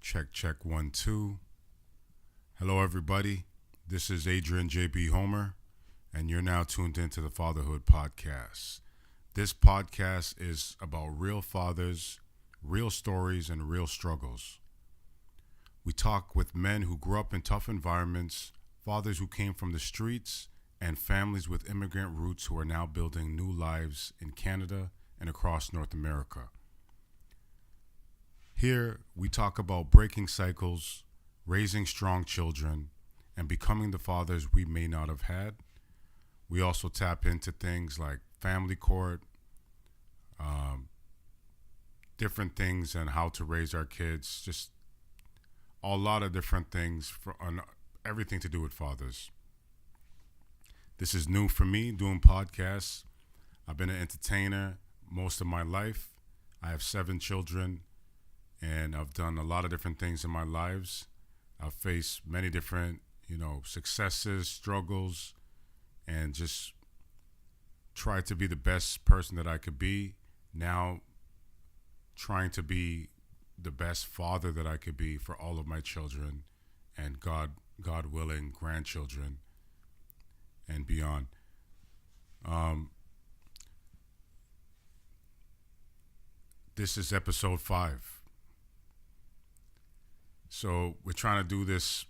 Check, 1, 2. Hello, everybody. This is Adrian JB Homer, and you're now tuned into the FatherHood Podcast. This podcast is about real fathers, real stories, and real struggles. We talk with men who grew up in tough environments, fathers who came from the streets, and families with immigrant roots who are now building new lives in Canada and across North America. Here, we talk about breaking cycles, raising strong children, and becoming the fathers we may not have had. We also tap into things like family court, different things and how to raise our kids, just a lot of different things on everything to do with fathers. This is new for me, doing podcasts. I've been an entertainer most of my life. I have 7 children, and I've done a lot of different things in my lives. I've faced many different, successes, struggles, and just tried to be the best person that I could be. Now, trying to be the best father that I could be for all of my children and God willing, grandchildren and beyond. This is episode 5. So we're trying to do this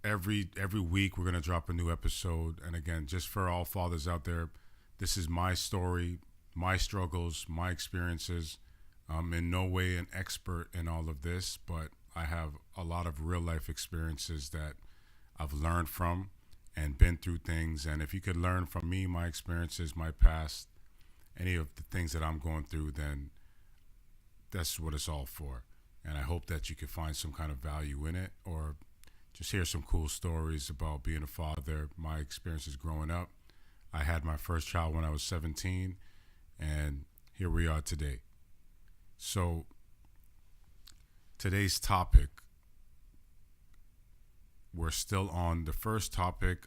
every week. We're going to drop a new episode. And again, just for all fathers out there, this is my story, my struggles, my experiences. I'm in no way an expert in all of this, but I have a lot of real life experiences that I've learned from and been through things. And if you could learn from me, my experiences, my past, any of the things that I'm going through, then that's what it's all for. And I hope that you can find some kind of value in it, or just hear some cool stories about being a father, my experiences growing up. I had my first child when I was 17, and here we are today. So today's topic, we're still on the first topic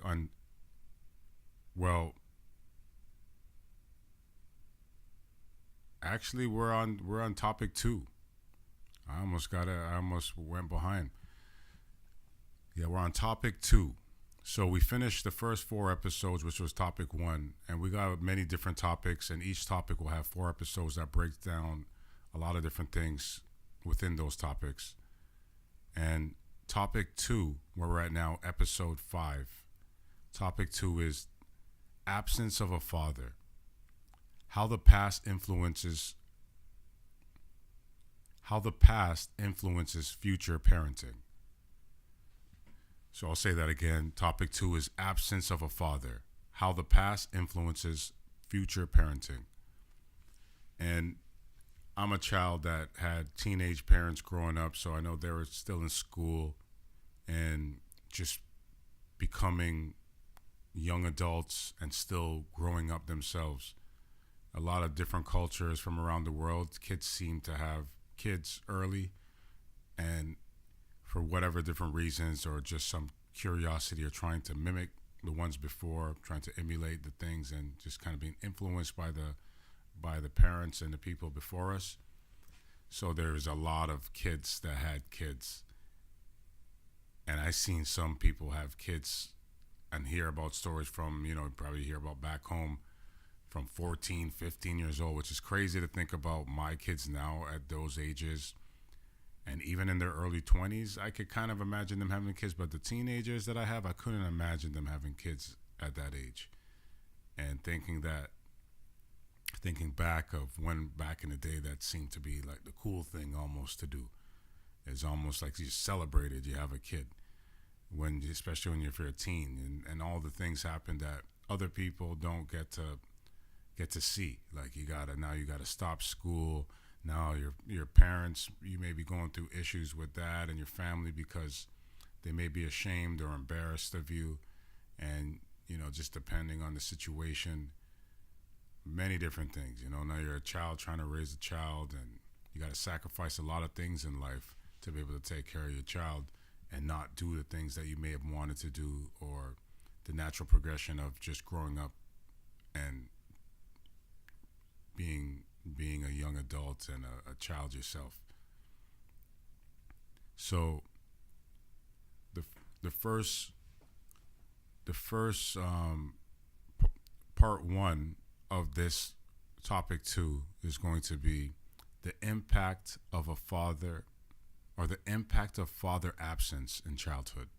actually we're on topic 2. I almost went behind. Yeah, we're on topic 2. So we finished the first 4 episodes, which was topic 1, and we got many different topics, and each topic will have 4 episodes that breaks down a lot of different things within those topics. And topic 2, where we're at now, episode 5. Topic 2 is absence of a father. How the past influences future parenting. So I'll say that again. Topic 2 is absence of a father. How the past influences future parenting. And I'm a child that had teenage parents growing up, so I know they were still in school and just becoming young adults and still growing up themselves. A lot of different cultures from around the world. Kids seem to have kids early, and for whatever different reasons, or just some curiosity, or trying to mimic the ones before, trying to emulate the things, and just kind of being influenced by the parents and the people before us. So there's a lot of kids that had kids, and I seen some people have kids and hear about stories from, probably hear about back home from 14, 15 years old, which is crazy to think about. My kids now at those ages, and even in their early 20s, I could kind of imagine them having kids, but the teenagers that I have, I couldn't imagine them having kids at that age. And thinking back of when back in the day, that seemed to be like the cool thing almost to do. It's almost like you celebrated you have a kid, especially when you're a teen, and all the things happen that other people don't get to see. Like you gotta stop school. Now your parents, you may be going through issues with that and your family because they may be ashamed or embarrassed of you, and just depending on the situation, many different things. Now you're a child trying to raise a child, and you got to sacrifice a lot of things in life to be able to take care of your child and not do the things that you may have wanted to do, or the natural progression of just growing up and being a young adult and a child yourself. So the the first the first part one of this topic two is going to be the impact of a father or the impact of father absence in childhood.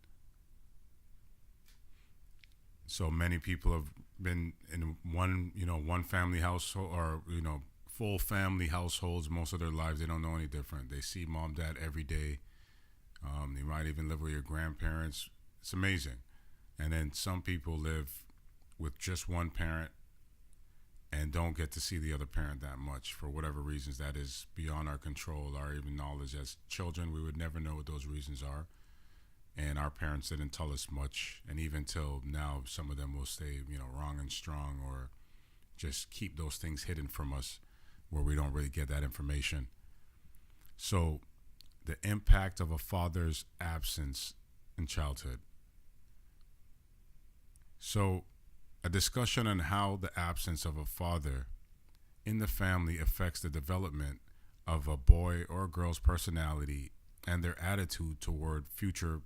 So many people have been in one family household or, full family households most of their lives. They don't know any different. They see mom, dad every day. They might even live with your grandparents. It's amazing. And then some people live with just one parent and don't get to see the other parent that much for whatever reasons that is beyond our control or even knowledge. As children, we would never know what those reasons are. And our parents didn't tell us much. And even till now, some of them will stay, wrong and strong or just keep those things hidden from us where we don't really get that information. So the impact of a father's absence in childhood. So a discussion on how the absence of a father in the family affects the development of a boy or a girl's personality and their attitude toward future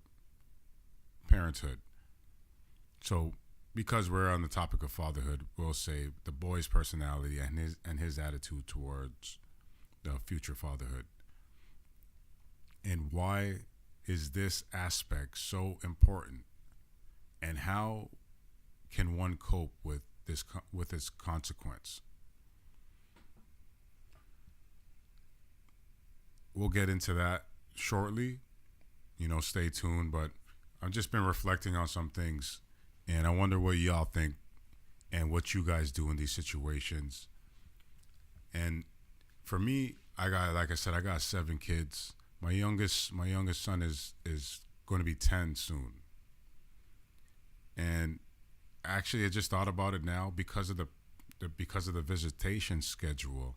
parenthood. So because we're on the topic of fatherhood, we'll say the boy's personality and his attitude towards the future fatherhood. And why is this aspect so important? And how can one cope with its consequence? We'll get into that shortly. Stay tuned. But I've just been reflecting on some things, and I wonder what y'all think and what you guys do in these situations. And for me, like I said, I got 7 kids. My youngest son is going to be 10 soon. And actually, I just thought about it now because of the visitation schedule.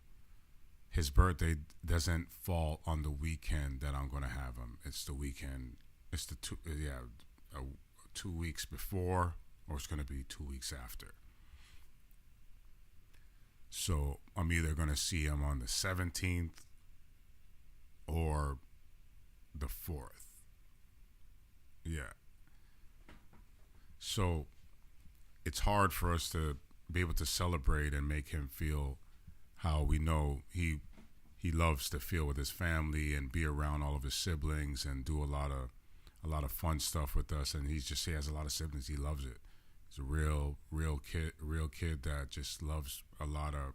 His birthday doesn't fall on the weekend that I'm going to have him. It's the weekend. It's 2 weeks before, or it's going to be 2 weeks after. So I'm either going to see him on the 17th or the 4th. Yeah. So it's hard for us to be able to celebrate and make him feel how we know he loves to feel with his family and be around all of his siblings and do a lot of fun stuff with us. And he has a lot of siblings. He loves it. He's a real kid that just loves a lot of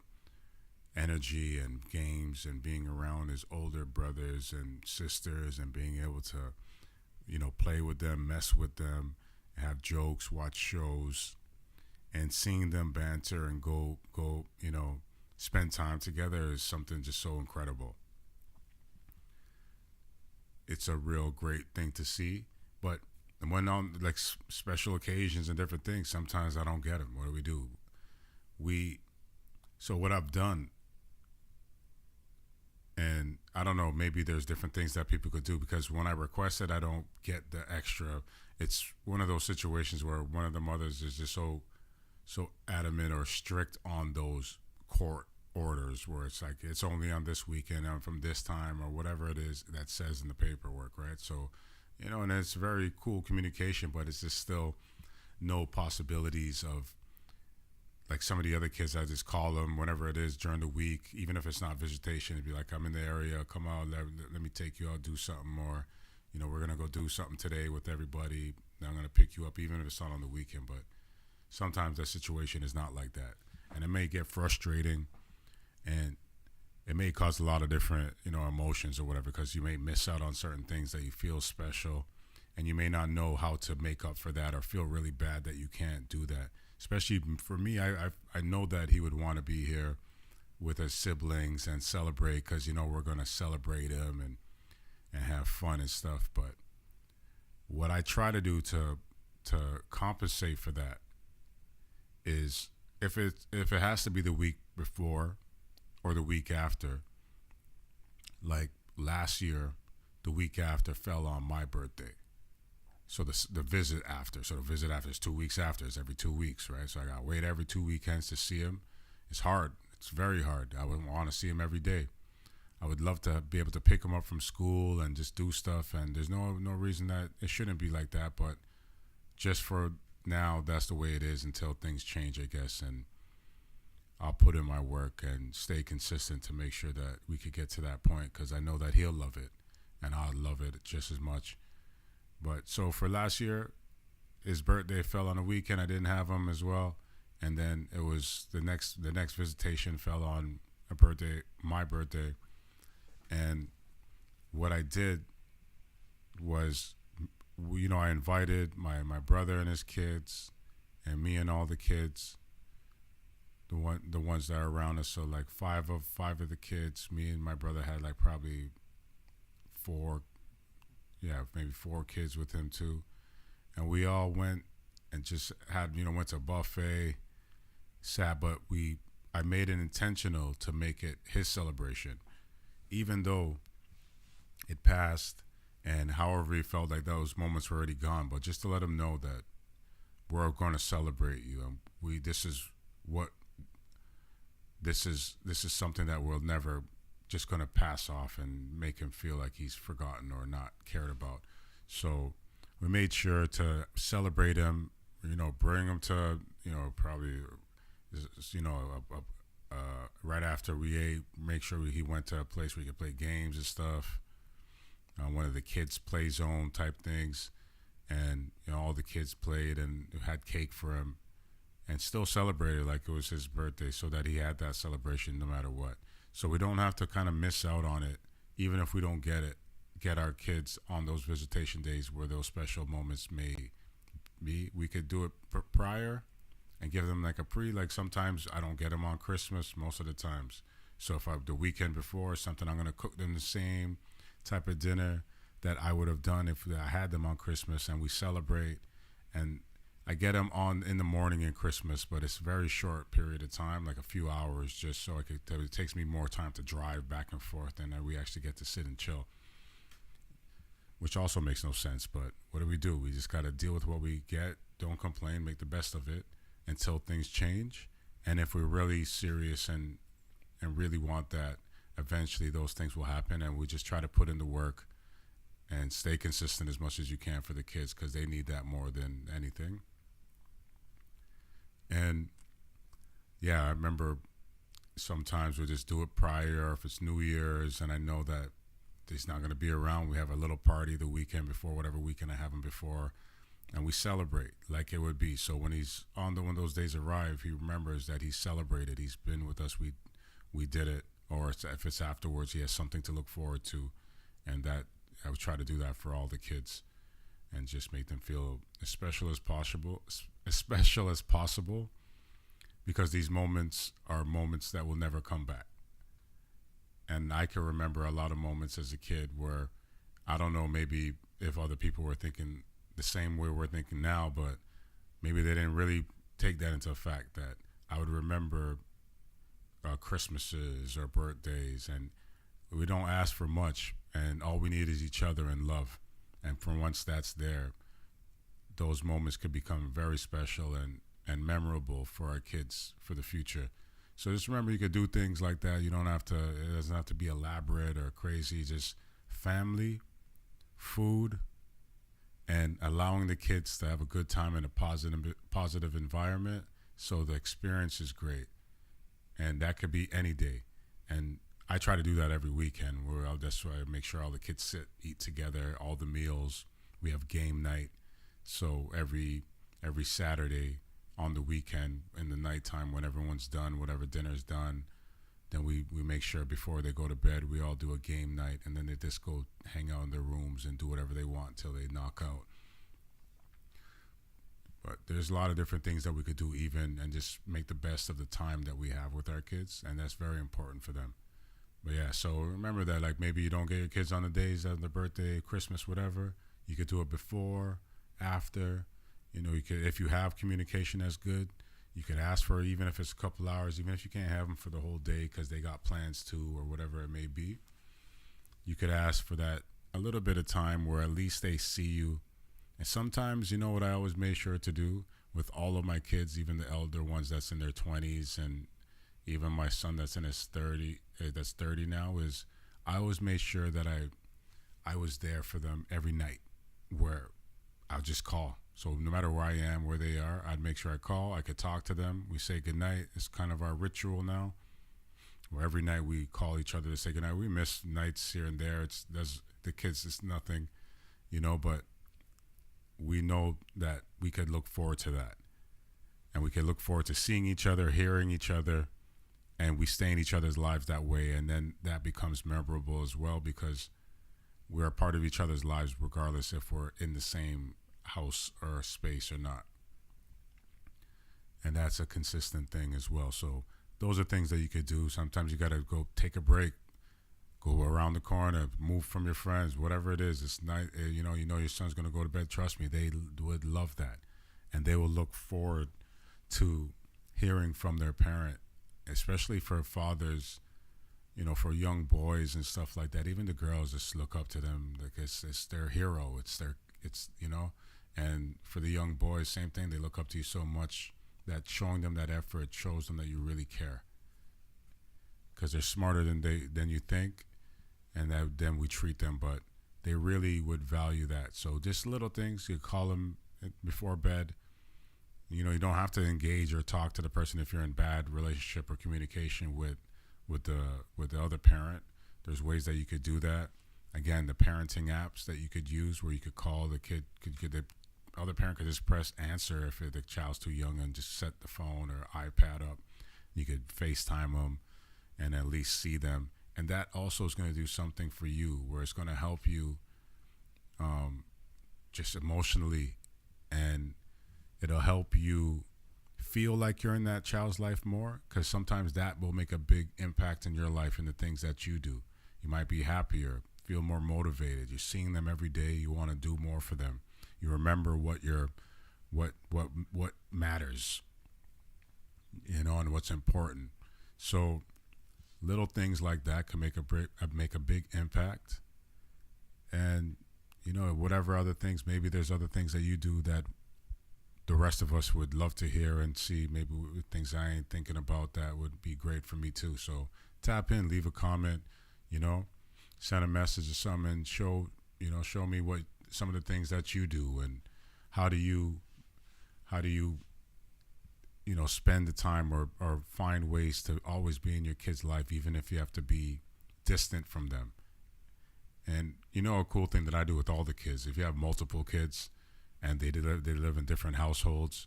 energy and games and being around his older brothers and sisters and being able to, play with them, mess with them, have jokes, watch shows, and seeing them banter and go, spend time together is something just so incredible. It's a real great thing to see. But when on like special occasions and different things, sometimes I don't get them. What do? So what I've done, and I don't know, maybe there's different things that people could do, because when I request it, I don't get the extra. It's one of those situations where one of the mothers is just so adamant or strict on those court orders where it's like it's only on this weekend and from this time or whatever it is that says in the paperwork, right? So, and it's very cool communication, but it's just still no possibilities of, like some of the other kids, I just call them whenever it is during the week, even if it's not visitation. It'd be like, I'm in the area, come out, let me take you out, do something, or, we're going to go do something today with everybody. I'm going to pick you up, even if it's not on the weekend. But sometimes that situation is not like that. And it may get frustrating, and it may cause a lot of different, emotions or whatever, because you may miss out on certain things that you feel special, and you may not know how to make up for that or feel really bad that you can't do that. Especially for me, I know that he would want to be here with his siblings and celebrate, because, we're going to celebrate him and have fun and stuff. But what I try to do to compensate for that is, if it has to be the week before or the week after, like last year, the week after fell on my birthday. So the visit after is 2 weeks after. It's every 2 weeks, right? So I got to wait every 2 weekends to see him. It's hard. It's very hard. I would want to see him every day. I would love to be able to pick them up from school and just do stuff. And there's no reason that it shouldn't be like that. But just for now, that's the way it is until things change, I guess. And I'll put in my work and stay consistent to make sure that we could get to that point, because I know that he'll love it and I'll love it just as much. But so for last year, his birthday fell on a weekend. I didn't have him as well. And then it was the next visitation fell on my birthday. And what I did was, I invited my brother and his kids, and me and all the kids, the ones that are around us. So like five of the kids. Me and my brother had like probably maybe four kids with him too. And we all went and just had, went to a buffet, sat, but I made it intentional to make it his celebration, even though it passed, and however he felt like those moments were already gone. But just to let him know that we're going to celebrate you, and this is something that we'll never just going to pass off and make him feel like he's forgotten or not cared about. So we made sure to celebrate him, bring him to, probably, right after we ate, make sure he went to a place where he could play games and stuff. One of the kids' play zone type things. And, all the kids played and had cake for him and still celebrated like it was his birthday, so that he had that celebration no matter what. So we don't have to kind of miss out on it, even if we don't get our kids on those visitation days where those special moments may be. We could do it prior and give them like like sometimes I don't get them on Christmas most of the times. So if the weekend before or something, I'm going to cook them the same type of dinner that I would have done if I had them on Christmas, and we celebrate. And I get them on in the morning in Christmas, but it's a very short period of time, like a few hours, just so it takes me more time to drive back and forth, and we actually get to sit and chill, which also makes no sense. But what do? We just got to deal with what we get, don't complain, make the best of it until things change. And if we're really serious and really want that, eventually those things will happen, and we just try to put in the work and stay consistent as much as you can for the kids, because they need that more than anything. And I remember sometimes we just do it prior, or if it's New Year's and I know that he's not going to be around, we have a little party the weekend before, whatever weekend I have him before, and we celebrate like it would be. So when he's when those days arrive, he remembers that he celebrated, he's been with us, we did it. Or if it's afterwards, he has something to look forward to. And that I would try to do that for all the kids, and just make them feel as special as possible, because these moments are moments that will never come back. And I can remember a lot of moments as a kid where, I don't know, maybe if other people were thinking the same way we're thinking now, but maybe they didn't really take that into effect, that I would remember Christmases or birthdays, and we don't ask for much, and all we need is each other and love. And for once that's there, those moments could become very special and memorable for our kids for the future. So just remember, you could do things like that. It doesn't have to be elaborate or crazy. Just family, food, and allowing the kids to have a good time in a positive environment, so the experience is great. And that could be any day. And I try to do that every weekend, where that's why I make sure all the kids eat together, all the meals. We have game night. So every Saturday on the weekend in the nighttime, when everyone's done, whatever dinner's done, then we make sure before they go to bed, we all do a game night, and then they just go hang out in their rooms and do whatever they want till they knock out. But there's a lot of different things that we could do and just make the best of the time that we have with our kids, and that's very important for them. But so remember that, like, maybe you don't get your kids on the days of their birthday, Christmas, whatever. You could do it before, after. You could, if you have communication that's good, you could ask for, even if it's a couple hours, even if you can't have them for the whole day because they got plans too, or whatever it may be. You could ask for that a little bit of time where at least they see you. And sometimes, what I always make sure to do with all of my kids, even the elder ones that's in their 20s, and even my son that's in his 30 now, is I always made sure that I was there for them every night, where I'll just call. So no matter where I am, where they are, I'd make sure I call. I could talk to them. We say goodnight. It's kind of our ritual now, where every night we call each other to say goodnight. We miss nights here and there. There's the kids. It's nothing, but we know that we could look forward to that, and we could look forward to seeing each other, hearing each other, and we stay in each other's lives that way. And then that becomes memorable as well, because we're a part of each other's lives regardless if we're in the same house or space or not. And that's a consistent thing as well. So those are things that you could do. Sometimes you got to go take a break, go around the corner, move from your friends, whatever it is. It's night, you know your son's going to go to bed. Trust me, they would love that. And they will look forward to hearing from their parent, especially for fathers, for young boys and stuff like that. Even the girls just look up to them. Like it's their hero. And for the young boys, same thing. They look up to you so much that showing them that effort shows them that you really care, because they're smarter than you think, and then we treat them, but they really would value that. So just little things. You call them before bed. You don't have to engage or talk to the person if you're in bad relationship or communication with the other parent. There's ways that you could do that. Again, the parenting apps that you could use, where you could call the kid, the other parent could just press answer if the child's too young, and just set the phone or iPad up. You could FaceTime them and at least see them. And that also is going to do something for you, where it's going to help you just emotionally, and it'll help you feel like you're in that child's life more, because sometimes that will make a big impact in your life and the things that you do. You might be happier, feel more motivated. You're seeing them every day. You want to do more for them. You remember what matters, and what's important. So little things like that can make a big impact. And whatever other things, maybe there's other things that you do that the rest of us would love to hear and see. Maybe things I ain't thinking about that would be great for me too. So tap in, leave a comment, send a message or something, show me what some of the things that you do, and how do you spend the time or find ways to always be in your kid's life, even if you have to be distant from them. And a cool thing that I do with all the kids, if you have multiple kids and they live in different households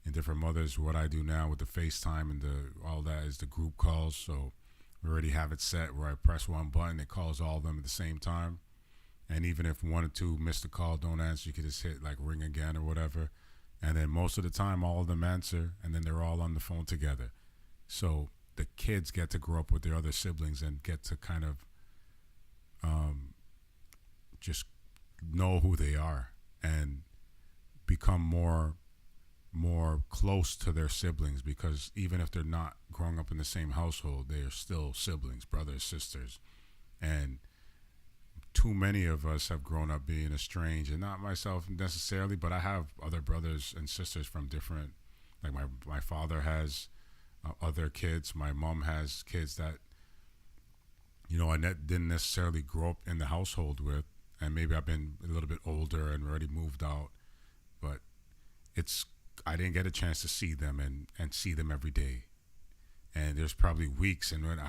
and different mothers, what I do now with the FaceTime and all that is the group calls. So we already have it set where I press one button, it calls all of them at the same time. And even if one or two miss the call, don't answer, you can just hit ring again or whatever. And then most of the time, all of them answer, and then they're all on the phone together. So the kids get to grow up with their other siblings and get to kind of just know who they are and become more close to their siblings, because even if they're not growing up in the same household, they are still siblings, brothers, sisters. And too many of us have grown up being estranged, and not myself necessarily, but I have other brothers and sisters from different, like my father has other kids. My mom has kids that, I didn't necessarily grow up in the household with, and maybe I've been a little bit older and already moved out, but I didn't get a chance to see them and see them every day. And there's probably weeks, and when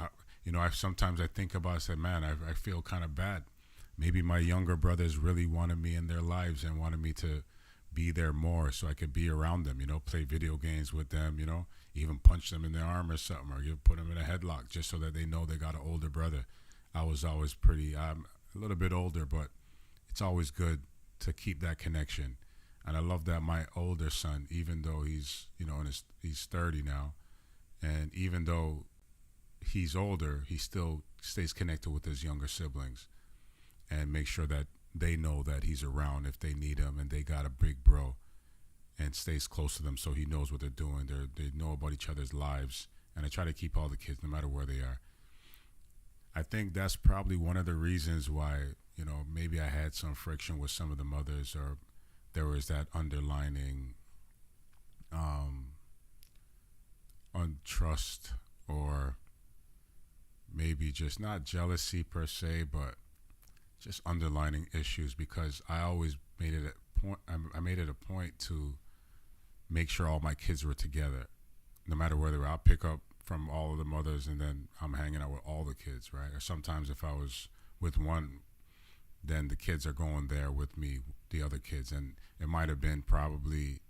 sometimes I think about it, I say, man, I feel kind of bad. Maybe my younger brothers really wanted me in their lives and wanted me to be there more so I could be around them, play video games with them, even punch them in the arm or something, or put them in a headlock just so that they know they got an older brother. I was always I'm a little bit older, but it's always good to keep that connection. And I love that my older son, even though he's, he's 30 now, and even though he's older, he still stays connected with his younger siblings and make sure that they know that he's around if they need him, and they got a big bro, and stays close to them so he knows what they're doing. They know about each other's lives, and I try to keep all the kids no matter where they are. I think that's probably one of the reasons why, maybe I had some friction with some of the mothers, or there was that underlining untrust, or maybe just not jealousy per se, but just underlining issues, because I always made it a point. I made it a point to make sure all my kids were together, no matter where they were. I'll pick up from all of the mothers, and then I'm hanging out with all the kids, right? Or sometimes if I was with one, then the kids are going there with me, the other kids. And it might have been probably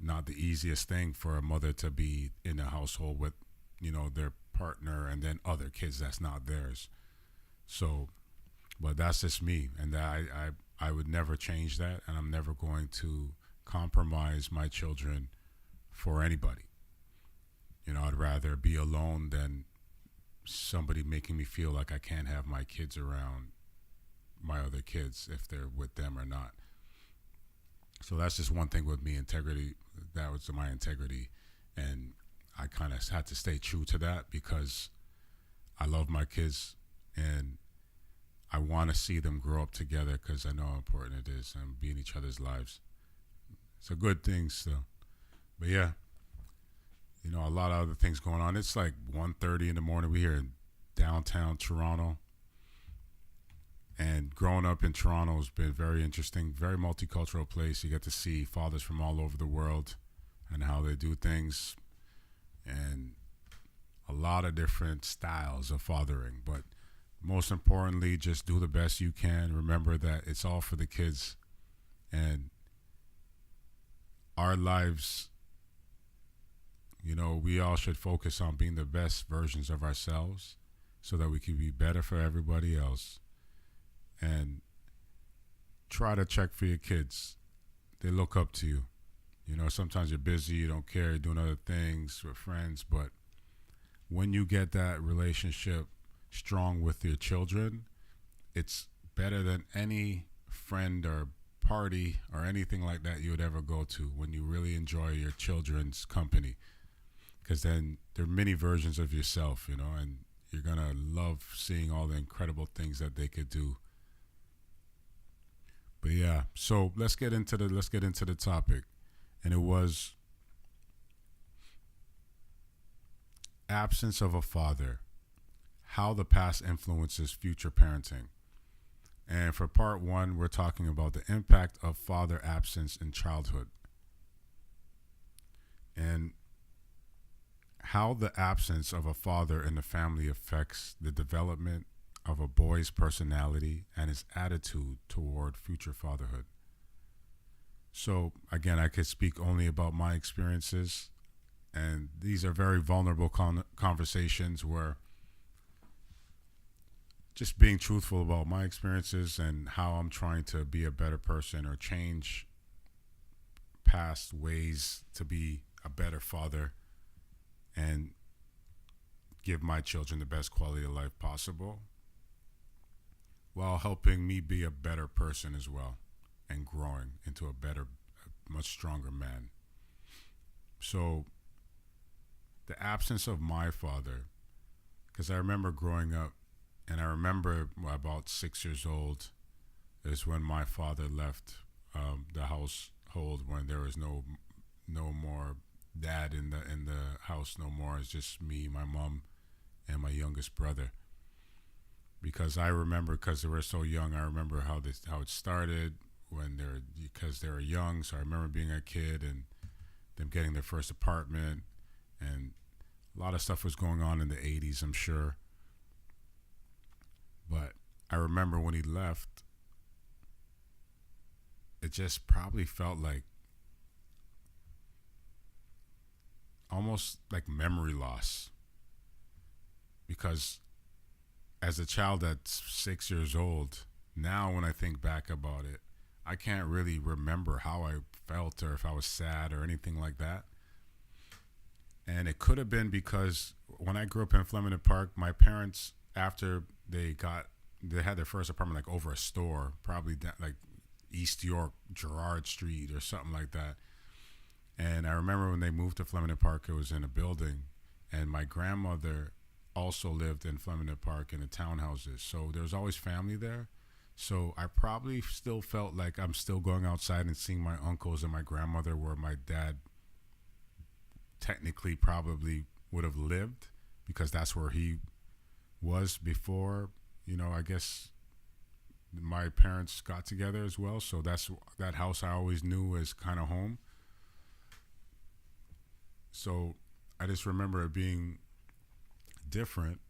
not the easiest thing for a mother to be in a household with, their partner and then other kids that's not theirs. So, but that's just me, and I would never change that, and I'm never going to compromise my children for anybody. I'd rather be alone than somebody making me feel like I can't have my kids around my other kids if they're with them or not. So that's just one thing with me, integrity. That was my integrity, and I kind of had to stay true to that because I love my kids and I want to see them grow up together because I know how important it is and be in each other's lives. It's a good thing still. But yeah, a lot of other things going on. It's like 1:30 in the morning. We're here in downtown Toronto. And growing up in Toronto has been very interesting, very multicultural place. You get to see fathers from all over the world and how they do things, and a lot of different styles of fathering. But most importantly, just do the best you can. Remember that it's all for the kids, and our lives, we all should focus on being the best versions of ourselves so that we can be better for everybody else. And try to check for your kids. They look up to you. Sometimes you're busy, you don't care, you're doing other things with friends, but when you get that relationship strong with your children, it's better than any friend or party or anything like that you would ever go to, when you really enjoy your children's company. Because then they're mini versions of yourself, and you're going to love seeing all the incredible things that they could do. But yeah, so let's get into the topic. And it was absence of a father, how the past influences future parenting. And for part one, we're talking about the impact of father absence in childhood, and how the absence of a father in the family affects the development of a boy's personality and his attitude toward future fatherhood. So again, I could speak only about my experiences, and these are very vulnerable conversations where just being truthful about my experiences and how I'm trying to be a better person or change past ways to be a better father and give my children the best quality of life possible, while helping me be a better person as well and growing into a better, much stronger man. So the absence of my father, because I remember growing up, and I remember about 6 years old is when my father left the household, when there was no more dad in the house no more. It's just me, my mom, and my youngest brother. Because I remember, because they were so young, I remember how it started because they were young. So I remember being a kid and them getting their first apartment, and a lot of stuff was going on in the 80s, I'm sure. But I remember when he left, it just probably felt like almost like memory loss. Because as a child that's 6 years old, now when I think back about it, I can't really remember how I felt or if I was sad or anything like that. And it could have been because when I grew up in Flemington Park, my parents, after they had their first apartment like over a store, probably like East York, Gerard Street or something like that. And I remember when they moved to Flemington Park, it was in a building, and my grandmother also lived in Flemington Park in the townhouses. So there was always family there. So I probably still felt like I'm still going outside and seeing my uncles and my grandmother, where my dad technically probably would have lived, because that's where he was before, I guess my parents got together as well. So that house I always knew as kind of home. So I just remember it being different.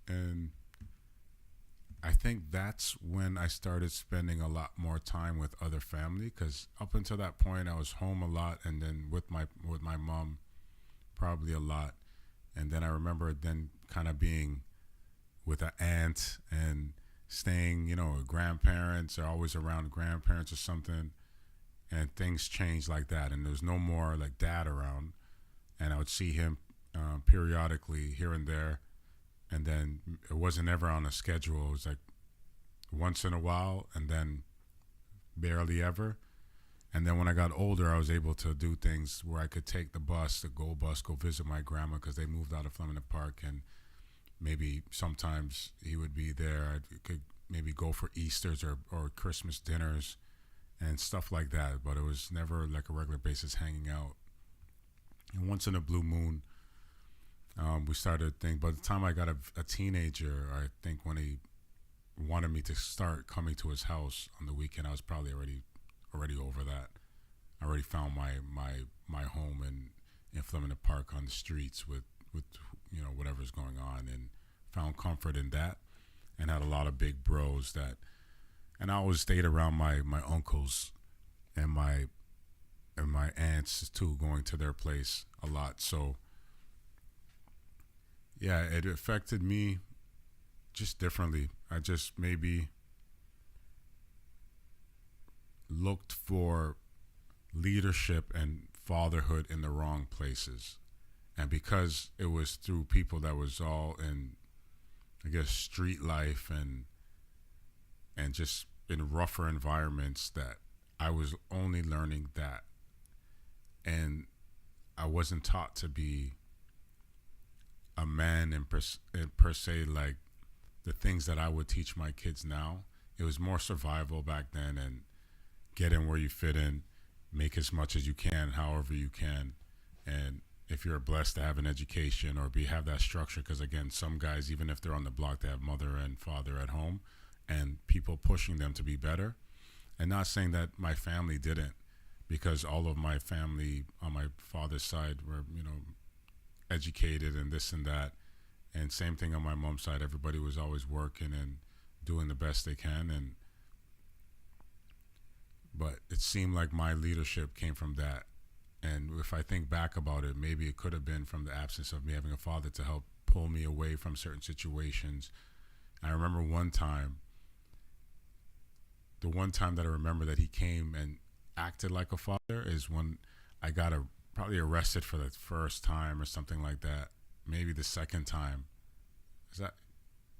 And I think that's when I started spending a lot more time with other family, because up until that point I was home a lot, and then with my mom probably a lot. And then I remember then kind of being with an aunt and staying, grandparents, or always around grandparents or something. And things changed like that. And there was no more like dad around. And I would see him periodically here and there. And then it wasn't ever on a schedule. It was like once in a while, and then barely ever. And then when I got older, I was able to do things where I could take the bus, the GO bus, go visit my grandma, because they moved out of Flemington Park. And maybe sometimes he would be there. I could maybe go for Easters or Christmas dinners and stuff like that. But it was never like a regular basis hanging out. And once in a blue moon, we started to think. By the time I got a teenager, I think when he wanted me to start coming to his house on the weekend, I was probably already over that. I already found my home in Flemington Park on the streets with whatever's going on, and found comfort in that, and had a lot of big bros and I always stayed around my uncles and my aunts too, going to their place a lot. So yeah, it affected me just differently. I just maybe looked for leadership and fatherhood in the wrong places. And because it was through people that was all in, I guess, street life and just in rougher environments, that I was only learning that. And I wasn't taught to be a man in per se, like the things that I would teach my kids now. It was more survival back then, and get in where you fit in, make as much as you can, however you can. And if you're blessed to have an education or have that structure, because again, some guys, even if they're on the block, they have mother and father at home and people pushing them to be better. And not saying that my family didn't, because all of my family on my father's side were, educated and this and that. And same thing on my mom's side. Everybody was always working and doing the best they can. But it seemed like my leadership came from that. And if I think back about it, maybe it could have been from the absence of me having a father to help pull me away from certain situations. I remember the one time that I remember that he came and acted like a father is when I got probably arrested for the first time or something like that. Maybe the second time.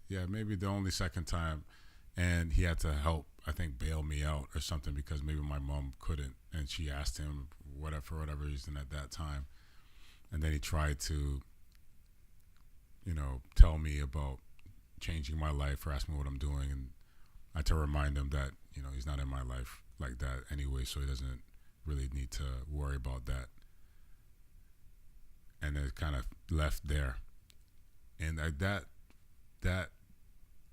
Maybe the only second time. And he had to help, I think, bail me out or something, because maybe my mom couldn't, and she asked him for whatever reason at that time. And then he tried to, tell me about changing my life or ask me what I'm doing. And I had to remind him that, he's not in my life like that anyway, so he doesn't really need to worry about that. And it kind of left there. And that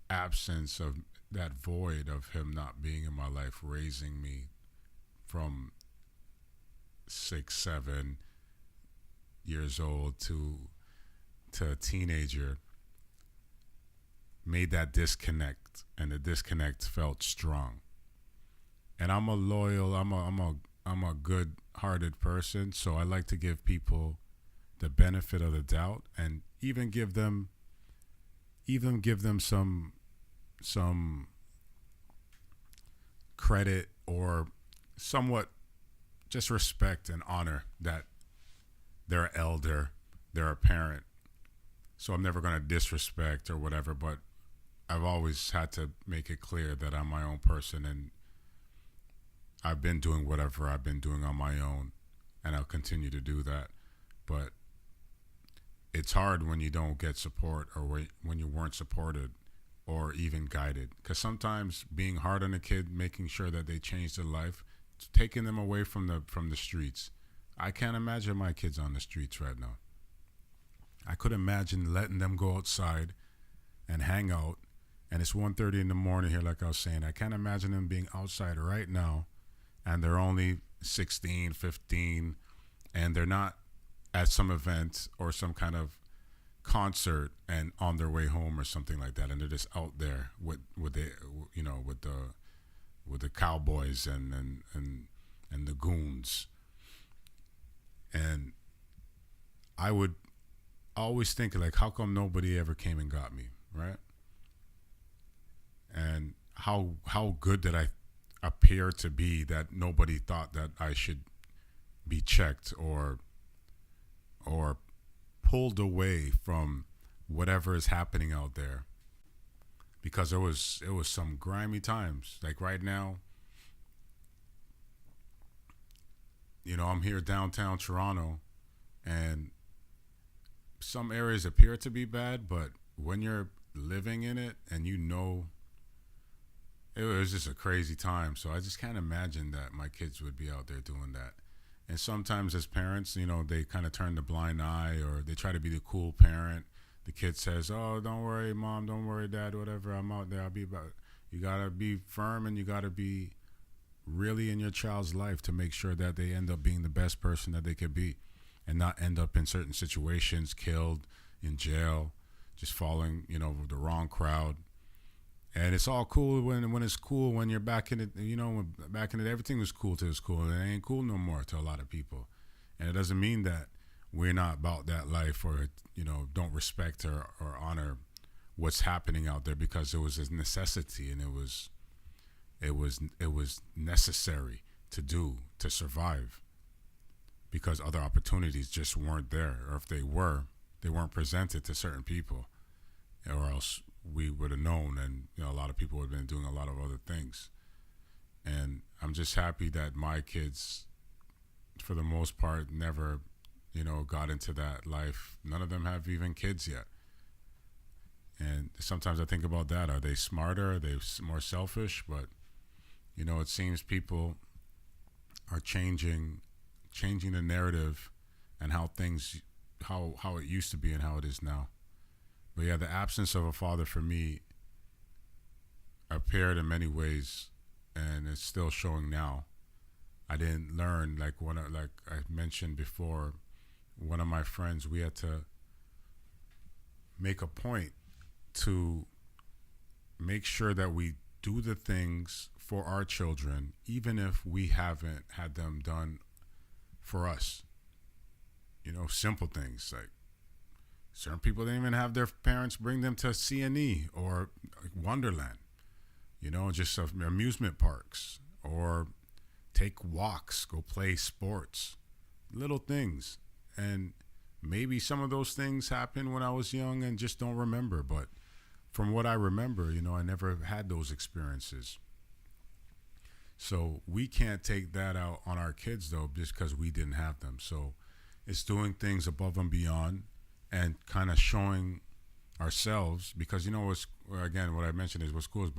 absence of that void of him not being in my life, raising me from 6, 7 years old to a teenager, made that disconnect, and the disconnect felt strong. And I'm a good-hearted person, so I like to give people the benefit of the doubt, and even give them some credit, or somewhat just respect and honor that they're an elder, they're a parent. So I'm never going to disrespect or whatever, but I've always had to make it clear that I'm my own person, and I've been doing whatever I've been doing on my own, and I'll continue to do that. But it's hard when you don't get support, or when you weren't supported or even guided. Because sometimes being hard on a kid, making sure that they change their life, it's taking them away from the streets. I can't imagine my kids on the streets right now. I could imagine letting them go outside and hang out. And it's 1:30 in the morning here, like I was saying. I can't imagine them being outside right now, and they're only 16, 15, and they're not at some event or some kind of concert and on their way home or something like that, and they're just out there with the with the cowboys and the goons. And I would always think, like, how come nobody ever came and got me, right? And how good did I appear to be that nobody thought that I should be checked or pulled away from whatever is happening out there, because it was some grimy times. Like right now, I'm here downtown Toronto, and some areas appear to be bad, but when you're living in it and it was just a crazy time. So I just can't imagine that my kids would be out there doing that. And sometimes as parents, they kind of turn the blind eye, or they try to be the cool parent. The kid says, "Oh, don't worry, mom, don't worry, dad, whatever, I'm out there, I'll be about." You got to be firm, and you got to be really in your child's life to make sure that they end up being the best person that they could be, and not end up in certain situations, killed, in jail, just following, the wrong crowd. And it's all cool when it's cool when you're back in it. When back in it, everything was cool till it's cool, and it ain't cool no more to a lot of people. And it doesn't mean that we're not about that life, or don't respect or honor what's happening out there, because it was a necessity, and it was necessary to do to survive, because other opportunities just weren't there, or if they weren't presented to certain people, or else we would have known, and a lot of people would have been doing a lot of other things. And I'm just happy that my kids, for the most part, never got into that life. None of them have even kids yet. And sometimes I think about that. Are they smarter? Are they more selfish? But it seems people are changing the narrative and how it used to be and how it is now. But yeah, the absence of a father for me appeared in many ways, and it's still showing now. I didn't learn, like I mentioned before, one of my friends, we had to make a point to make sure that we do the things for our children, even if we haven't had them done for us. Simple things like, certain people didn't even have their parents bring them to C&E or Wonderland, just amusement parks, or take walks, go play sports, little things. And maybe some of those things happened when I was young and just don't remember. But from what I remember, I never had those experiences. So we can't take that out on our kids, though, just because we didn't have them. So it's doing things above and beyond, and kind of showing ourselves, because again, what I mentioned is what's cool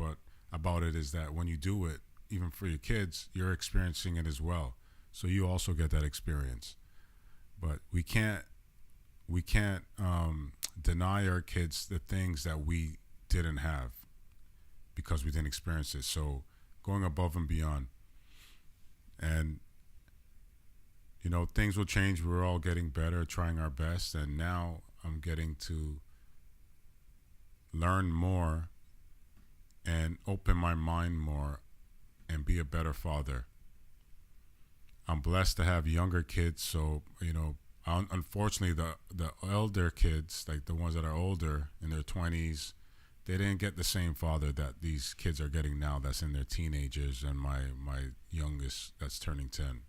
about it is that when you do it, even for your kids, you're experiencing it as well. So you also get that experience. But we can't deny our kids the things that we didn't have because we didn't experience it. So going above and beyond. And things will change. We're all getting better, trying our best, and now I'm getting to learn more and open my mind more and be a better father. I'm blessed to have younger kids, so unfortunately the elder kids, like the ones that are older in their 20s, they didn't get the same father that these kids are getting now that's in their teenagers, and my youngest that's turning 10.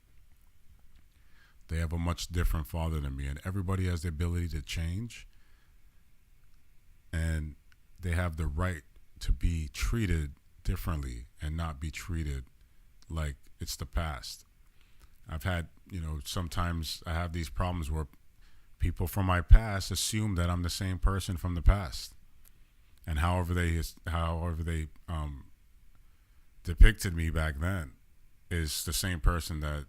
They have a much different father than me, and everybody has the ability to change, and they have the right to be treated differently and not be treated like it's the past. I've had, sometimes I have these problems where people from my past assume that I'm the same person from the past, and however they depicted me back then is the same person that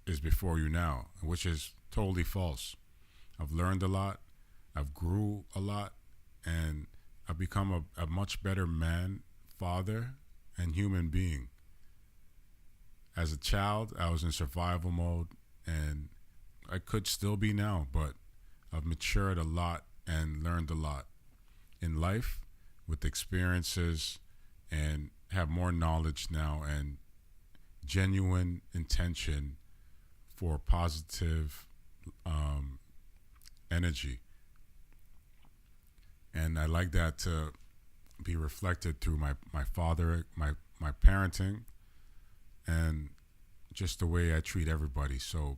is before you now, which is totally false. I've learned a lot, I've grew a lot, and I've become a much better man, father, and human being. As a child, I was in survival mode, and I could still be now, but I've matured a lot and learned a lot in life with experiences and have more knowledge now and genuine intention for positive energy. And I like that to be reflected through my father, my parenting, and just the way I treat everybody. So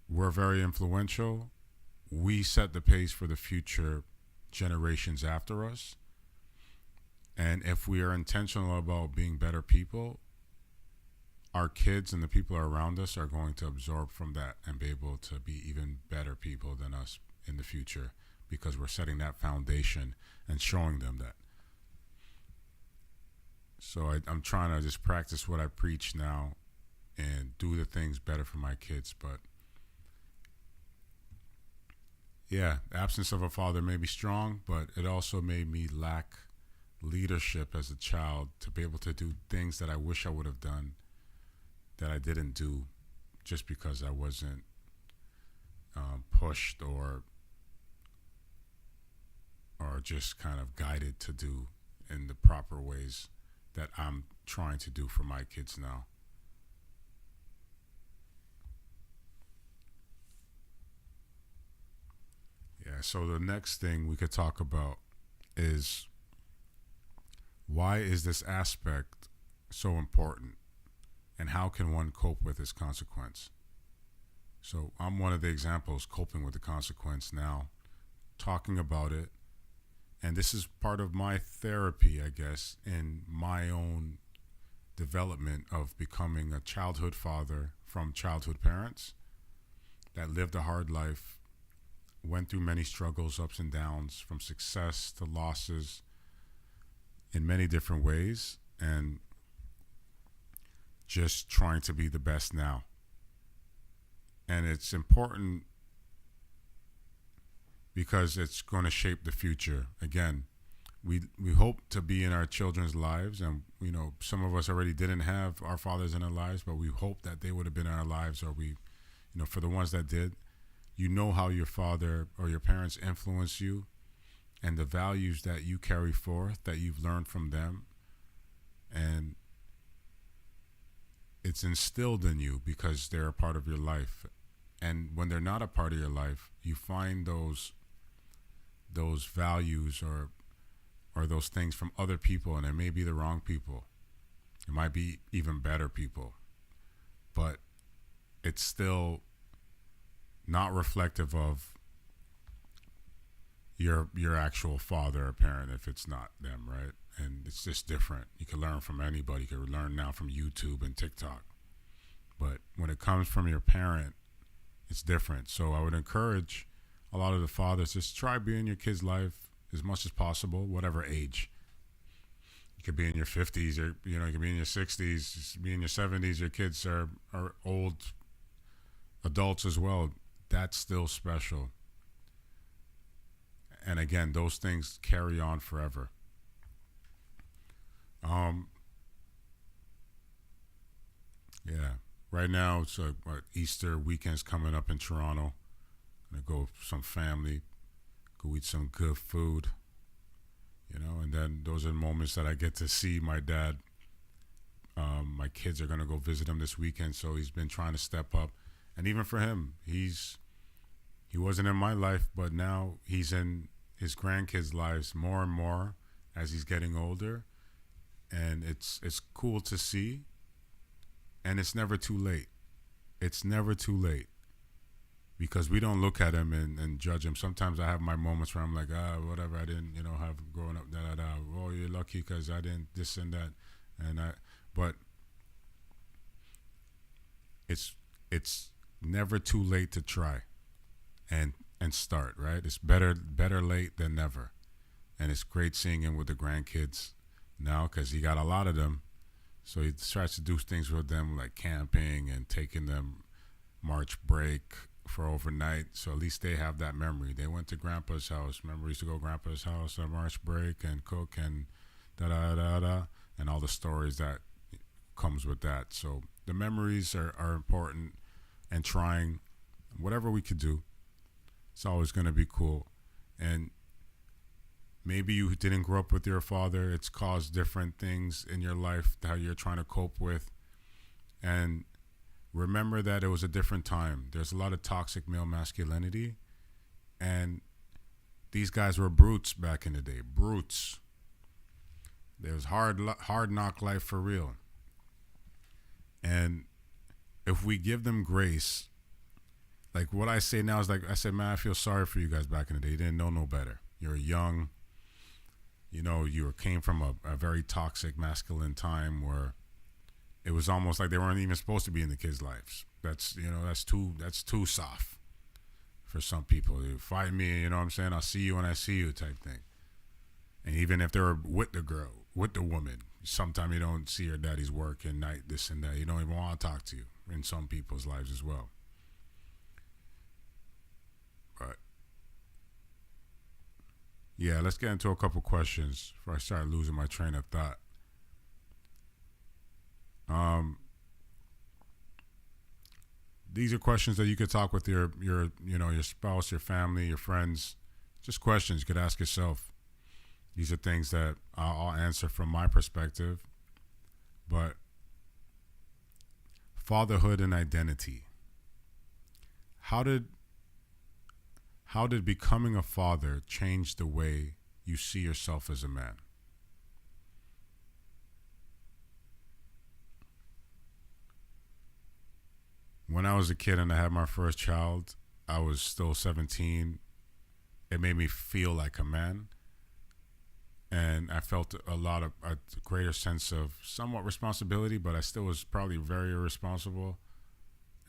we're very influential. We set the pace for the future generations after us. And if we are intentional about being better people, our kids and the people around us are going to absorb from that and be able to be even better people than us in the future, because we're setting that foundation and showing them that. So I'm trying to just practice what I preach now and do the things better for my kids. But yeah, the absence of a father may be strong, but it also made me lack leadership as a child to be able to do things that I wish I would have done that I didn't do, just because I wasn't pushed or just kind of guided to do in the proper ways that I'm trying to do for my kids now. Yeah, so the next thing we could talk about is, why is this aspect so important, and how can one cope with this consequence? So I'm one of the examples coping with the consequence now, talking about it. And this is part of my therapy, I guess, in my own development of becoming a childhood father from childhood parents that lived a hard life, went through many struggles, ups and downs, from success to losses in many different ways, and just trying to be the best now. And it's important because it's going to shape the future. Again, we hope to be in our children's lives, and some of us already didn't have our fathers in our lives, but we hope that they would have been in our lives, or for the ones that did, how your father or your parents influence you, and the values that you carry forth that you've learned from them, and it's instilled in you because they're a part of your life. And when they're not a part of your life, you find those values or those things from other people, and it may be the wrong people. It might be even better people, but it's still not reflective of your actual father or parent if it's not them, right? And it's just different. You can learn from anybody. You can learn now from YouTube and TikTok. But when it comes from your parent, it's different. So I would encourage a lot of the fathers, just try being in your kid's life as much as possible, whatever age. You could be in your 50s, or you could be in your 60s, be in your 70s. Your kids are old adults as well. That's still special. And again, those things carry on forever. Yeah. Right now, it's Easter weekend's coming up in Toronto. Gonna go with some family, go eat some good food, and then those are moments that I get to see my dad. My kids are gonna go visit him this weekend, so he's been trying to step up. And even for him, he wasn't in my life, but now he's in his grandkids' lives more and more as he's getting older. And it's cool to see. And it's never too late. It's never too late. Because we don't look at him and judge him. Sometimes I have my moments where I'm like, whatever, I didn't, have growing up, da-da-da. Oh, you're lucky because I didn't this and that. But it's never too late to try and start, right? It's better late than never. And it's great seeing him with the grandkids now because he got a lot of them. So he tries to do things with them like camping and taking them March break for overnight, so at least they have that memory. They went to grandpa's house. Remember, we used to go to grandpa's house on March break and cook and da da da da, and all the stories that comes with that. So the memories are important, and trying whatever we could do. It's always going to be cool. And maybe you didn't grow up with your father. It's caused different things in your life that you're trying to cope with. And remember that it was a different time. There's a lot of toxic male masculinity. And these guys were brutes back in the day. Brutes. There was hard knock life for real. And if we give them grace, like what I say now is like, I said, man, I feel sorry for you guys back in the day. You didn't know no better. You were young. You know, you came from a very toxic masculine time where it was almost like they weren't even supposed to be in the kids' lives. That's too soft for some people. You fight me, you know what I'm saying? I'll see you when I see you type thing. And even if they were with the girl, with the woman, sometimes you don't see your daddy's work and night, this and that. You don't even want to talk to you in some people's lives as well. But yeah, let's get into a couple questions before I start losing my train of thought. These are questions that you could talk with your spouse, your family, your friends. Just questions you could ask yourself. These are things that I'll answer from my perspective. But fatherhood and identity. How did becoming a father change the way you see yourself as a man? When I was a kid and I had my first child, I was still 17. It made me feel like a man. And I felt a greater sense of somewhat responsibility, but I still was probably very irresponsible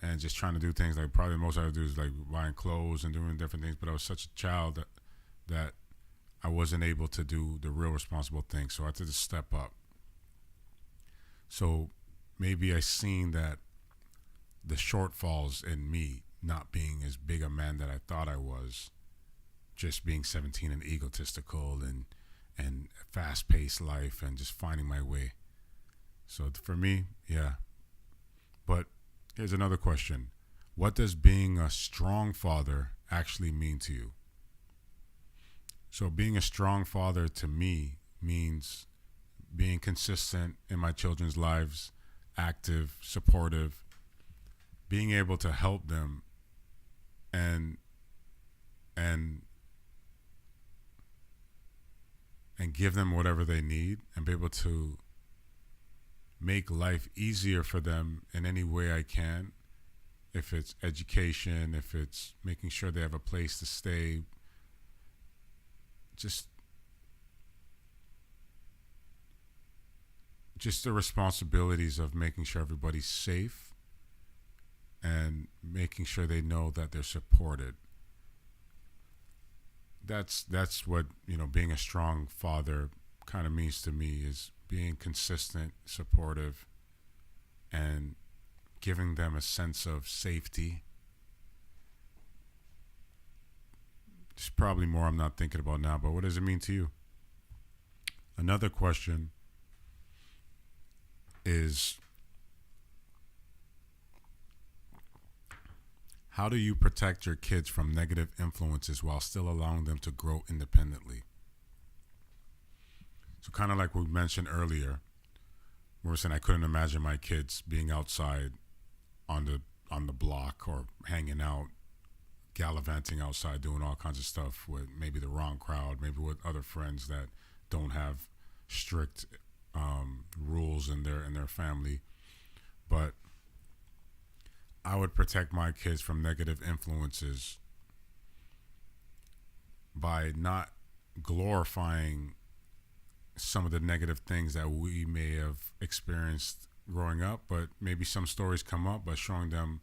and just trying to do things like probably the most I would do is like buying clothes and doing different things. But I was such a child that I wasn't able to do the real responsible things. So I had to just step up. So maybe I seen that the shortfalls in me not being as big a man that I thought I was, just being 17 and egotistical and fast-paced life and just finding my way. So for me, yeah. But here's another question. What does being a strong father actually mean to you? So being a strong father to me means being consistent in my children's lives, active, supportive, being able to help them and give them whatever they need and be able to make life easier for them in any way I can. If it's education, if it's making sure they have a place to stay, just the responsibilities of making sure everybody's safe and making sure they know that they're supported. That's what, being a strong father kind of means to me, is being consistent, supportive, and giving them a sense of safety. There's probably more I'm not thinking about now, but what does it mean to you? Another question is, how do you protect your kids from negative influences while still allowing them to grow independently? So kind of like we mentioned earlier, we were saying I couldn't imagine my kids being outside on the block or hanging out, gallivanting outside, doing all kinds of stuff with maybe the wrong crowd, maybe with other friends that don't have strict rules in their family. But I would protect my kids from negative influences by not glorifying some of the negative things that we may have experienced growing up, but maybe some stories come up, but showing them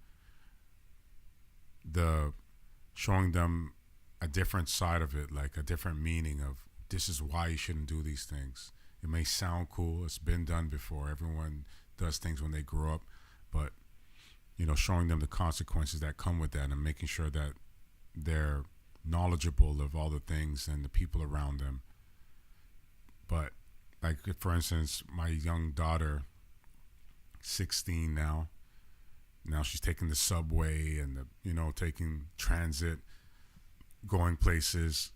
a different side of it, like a different meaning of this is why you shouldn't do these things. It may sound cool. It's been done before. Everyone does things when they grow up, but showing them the consequences that come with that and making sure that they're knowledgeable of all the things and the people around them. But like, for instance, my young daughter, 16 now she's taking the subway and taking transit, going places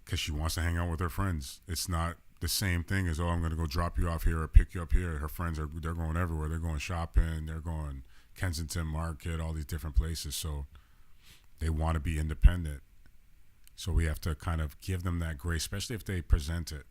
because she wants to hang out with her friends. It's not the same thing as, I'm going to go drop you off here or pick you up here. Her friends they're going everywhere. They're going shopping. They're going Kensington Market, all these different places. So they want to be independent. So we have to kind of give them that grace, especially if they present it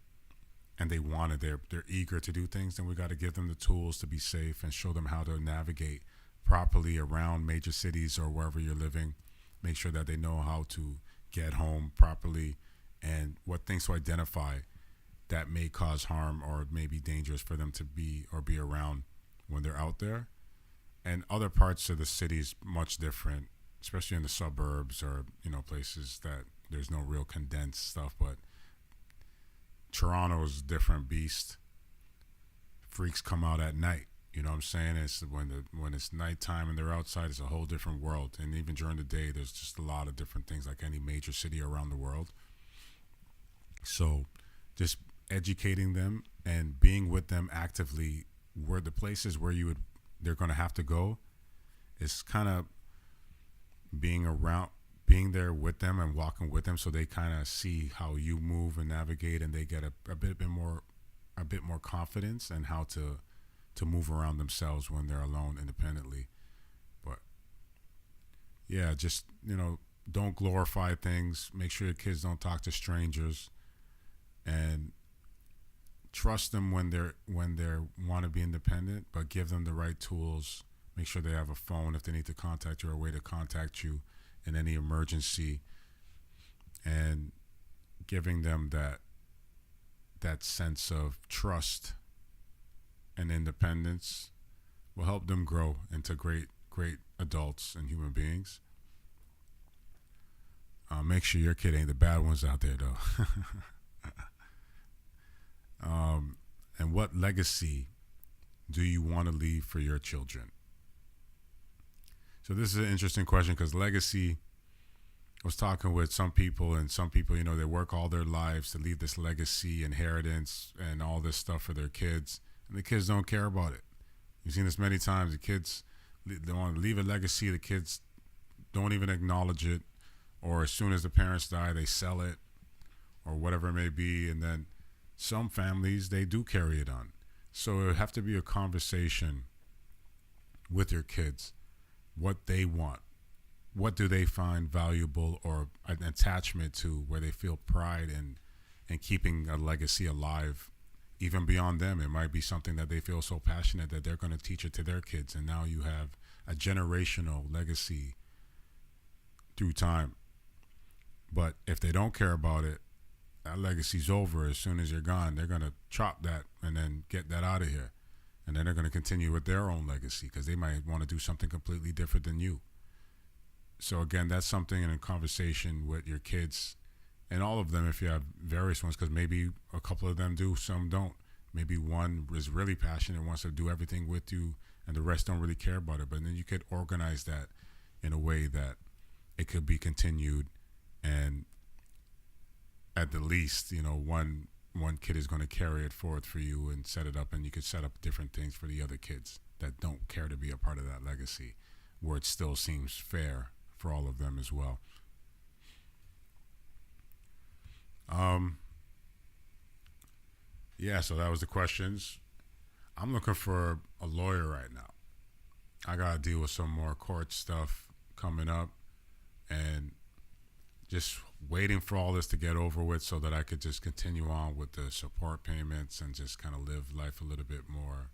and they want it. They're eager to do things. Then we got to give them the tools to be safe and show them how to navigate properly around major cities or wherever you're living. Make sure that they know how to get home properly and what things to identify that may cause harm or may be dangerous for them to be around when they're out there. And other parts of the city is much different, especially in the suburbs or places that there's no real condensed stuff. But Toronto's a different beast. Freaks come out at night. You know what I'm saying? It's when it's nighttime and they're outside, it's a whole different world. And even during the day, there's just a lot of different things, like any major city around the world. So just educating them and being with them actively where the places where they're going to have to go is kind of being there with them and walking with them, so they kind of see how you move and navigate, and they get a bit more confidence in how to move around themselves when they're alone independently. But yeah, just don't glorify things. Make sure your kids don't talk to strangers, and trust them when they want to be independent, but give them the right tools. Make sure they have a phone if they need to contact you, or a way to contact you in any emergency, and giving them that sense of trust and independence will help them grow into great adults and human beings. Make sure your kid ain't the bad ones out there, though. And what legacy do you want to leave for your children? So this is an interesting question, because legacy, I was talking with some people, and some people, they work all their lives to leave this legacy, inheritance, and all this stuff for their kids, and the kids don't care about it. You've seen this many times. The kids, they want to leave a legacy. The kids don't even acknowledge it, or as soon as the parents die, they sell it, or whatever it may be. And then some families, they do carry it on. So it would have to be a conversation with your kids, what they want. What do they find valuable or an attachment to, where they feel pride in keeping a legacy alive, even beyond them? It might be something that they feel so passionate that they're going to teach it to their kids. And now you have a generational legacy through time. But if they don't care about it, that legacy's over. As soon as you're gone, they're going to chop that and then get that out of here. And then they're going to continue with their own legacy, because they might want to do something completely different than you. So again, that's something in a conversation with your kids, and all of them, if you have various ones, because maybe a couple of them do, some don't. Maybe one is really passionate and wants to do everything with you, and the rest don't really care about it. But then you could organize that in a way that it could be continued, and at the least, one kid is going to carry it forward for you and set it up, and you could set up different things for the other kids that don't care to be a part of that legacy, where it still seems fair for all of them as well. Yeah, so that was the questions. I'm looking for a lawyer right now. I got to deal with some more court stuff coming up, and just waiting for all this to get over with so that I could just continue on with the support payments and just kind of live life a little bit more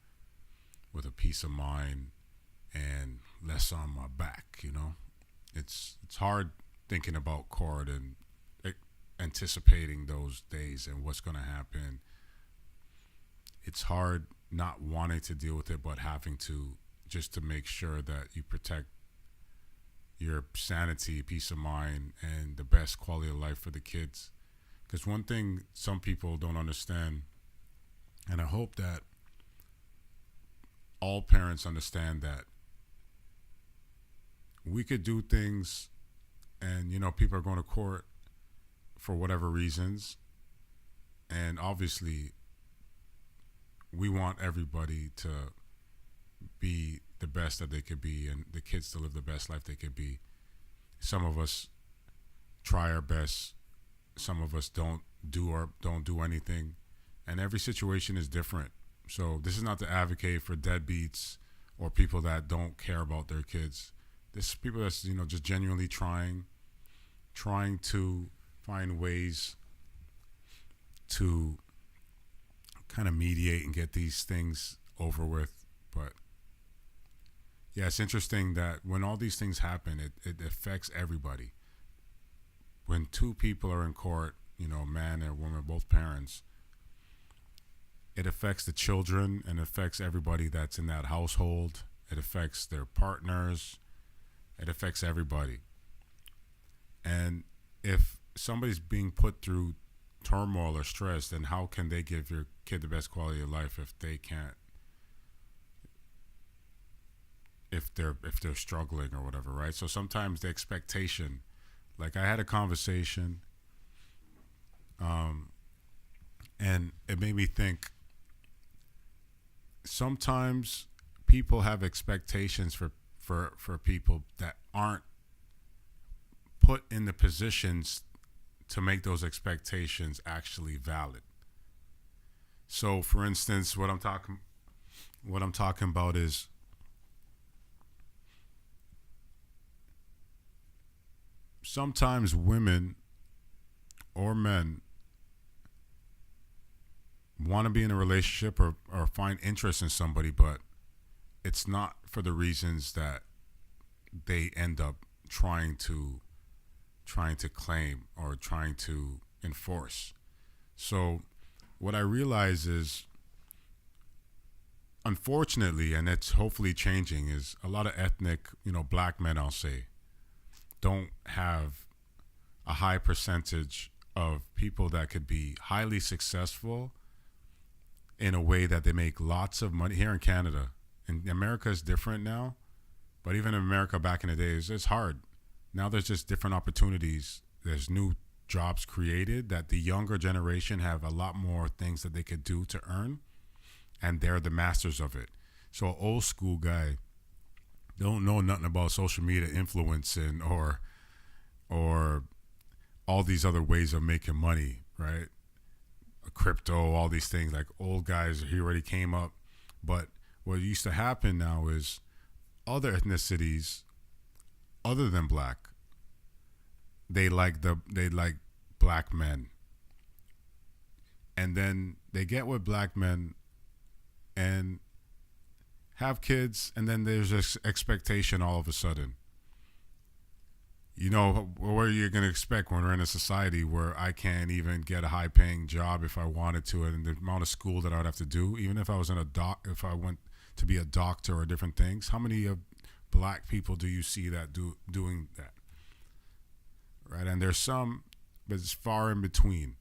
with a peace of mind and less on my back. It's hard thinking about court and anticipating those days and what's going to happen. It's hard not wanting to deal with it, but having to, just to make sure that you protect your sanity, peace of mind, and the best quality of life for the kids. Because one thing some people don't understand, and I hope that all parents understand, that we could do things, and people are going to court for whatever reasons, and obviously we want everybody to be the best that they could be, and the kids to live the best life they could be. Some of us try our best, some of us don't do anything, and every situation is different. So this is not to advocate for deadbeats or people that don't care about their kids. This is people that's just genuinely trying to find ways to kind of mediate and get these things over with. But yeah, it's interesting that when all these things happen, it affects everybody. When two people are in court, man and woman, both parents, it affects the children and affects everybody that's in that household. It affects their partners. It affects everybody. And if somebody's being put through turmoil or stress, then how can they give your kid the best quality of life if they can't, if they're struggling or whatever, right? So sometimes the expectation, like I had a conversation, and it made me think, sometimes people have expectations for people that aren't put in the positions to make those expectations actually valid. So for instance, what I'm talking about is, sometimes women or men want to be in a relationship or find interest in somebody, but it's not for the reasons that they end up trying to claim or trying to enforce. So what I realize is, unfortunately, and it's hopefully changing, is a lot of ethnic, black men, I'll say, don't have a high percentage of people that could be highly successful in a way that they make lots of money. Here in Canada, and America is different now, but even in America back in the days, it's hard. Now there's just different opportunities. There's new jobs created that the younger generation have a lot more things that they could do to earn, and they're the masters of it. So an old school guy don't know nothing about social media influencing or all these other ways of making money, right? Crypto, all these things. Like old guys, he already came up. But what used to happen now is other ethnicities other than black, they like black men, and then they get with black men and have kids, and then there's this expectation all of a sudden. What are you going to expect when we're in a society where I can't even get a high-paying job if I wanted to, and the amount of school that I would have to do, even if I was if I went to be a doctor or different things? How many of black people do you see that doing that? Right, and there's some, but it's far in between.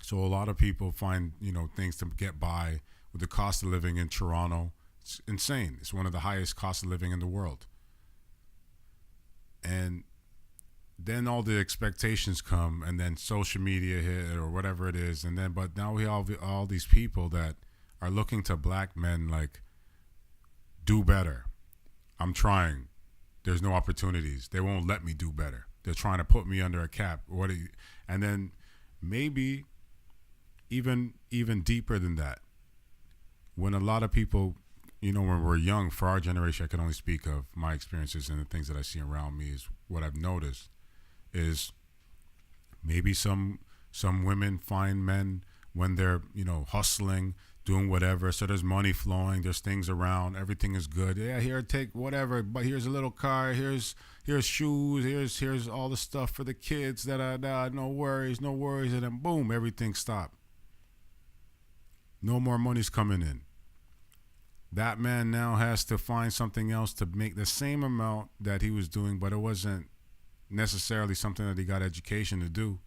So a lot of people find things to get by with the cost of living in Toronto. It's insane. It's one of the highest costs of living in the world. And then all the expectations come, and then social media hit or whatever it is, but now we have all these people that are looking to black men like, do better. I'm trying. There's no opportunities. They won't let me do better. They're trying to put me under a cap. And then maybe even deeper than that, when a lot of people, when we're young, for our generation, I can only speak of my experiences and the things that I see around me, is what I've noticed is maybe some women find men when they're, hustling, doing whatever. So there's money flowing, there's things around, everything is good. Yeah, here, take whatever, but here's a little car, here's shoes, here's all the stuff for the kids no worries. And then boom, everything stopped. No more money's coming in. That man now has to find something else to make the same amount that he was doing, but it wasn't necessarily something that he got education to do.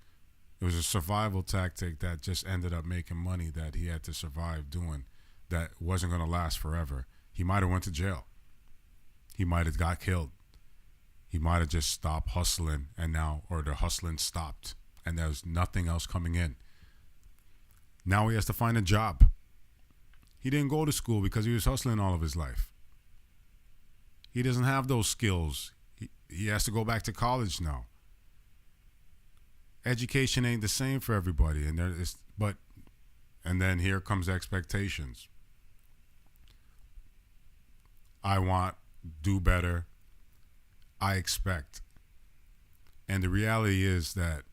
It was a survival tactic that just ended up making money that he had to survive doing, that wasn't going to last forever. He might have went to jail. He might have got killed. He might have just stopped hustling or the hustling stopped and there's nothing else coming in. Now he has to find a job. He didn't go to school because he was hustling all of his life. He doesn't have those skills. He has to go back to college now. Education ain't the same for everybody, and then here comes expectations. I want, do better, I expect. And the reality is that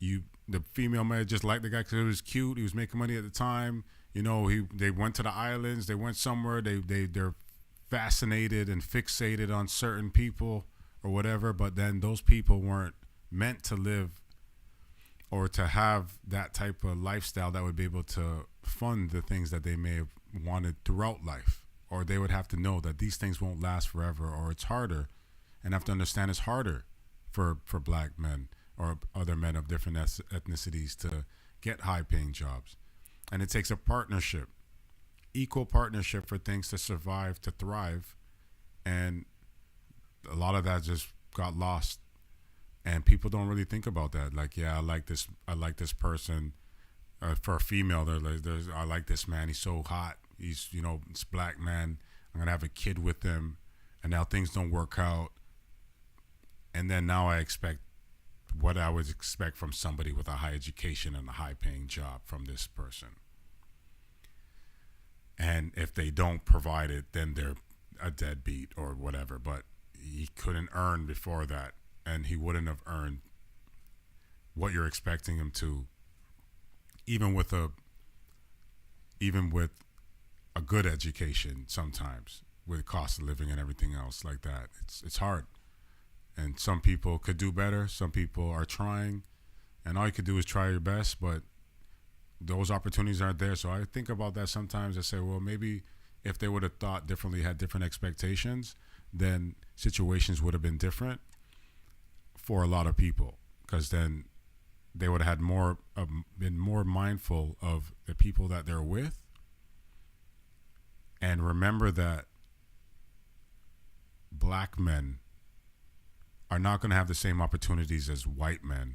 the female may just like the guy because he was cute, he was making money at the time. They went to the islands, they went somewhere, they're fascinated and fixated on certain people or whatever, but then those people weren't meant to live or to have that type of lifestyle that would be able to fund the things that they may have wanted throughout life. Or they would have to know that these things won't last forever, or it's harder, and have to understand it's harder for black men or other men of different ethnicities to get high-paying jobs. And it takes a partnership, equal partnership for things to survive, to thrive. And a lot of that just got lost. And people don't really think about that. Like, yeah, I like this person. For a female, I like this man. He's so hot. He's, it's black man. I'm going to have a kid with him. And now things don't work out. And then now I expect what I would expect from somebody with a high education and a high paying job from this person. And if they don't provide it, then they're a deadbeat or whatever. But he couldn't earn before that. And he wouldn't have earned what you're expecting him to, even with a good education sometimes, with cost of living and everything else like that. It's hard. And some people could do better. Some people are trying. And all you could do is try your best, but those opportunities aren't there. So I think about that sometimes. I say, well, maybe if they would have thought differently, had different expectations, then situations would have been different for a lot of people, because then they would have had been more mindful of the people that they're with, and remember that black men are not going to have the same opportunities as white men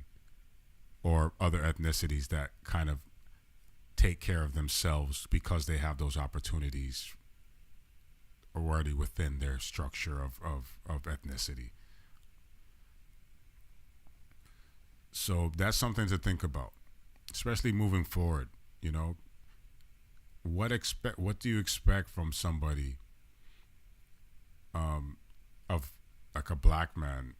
or other ethnicities that kind of take care of themselves because they have those opportunities already within their structure of ethnicity. So that's something to think about, especially moving forward. What do you expect from somebody of like a black man?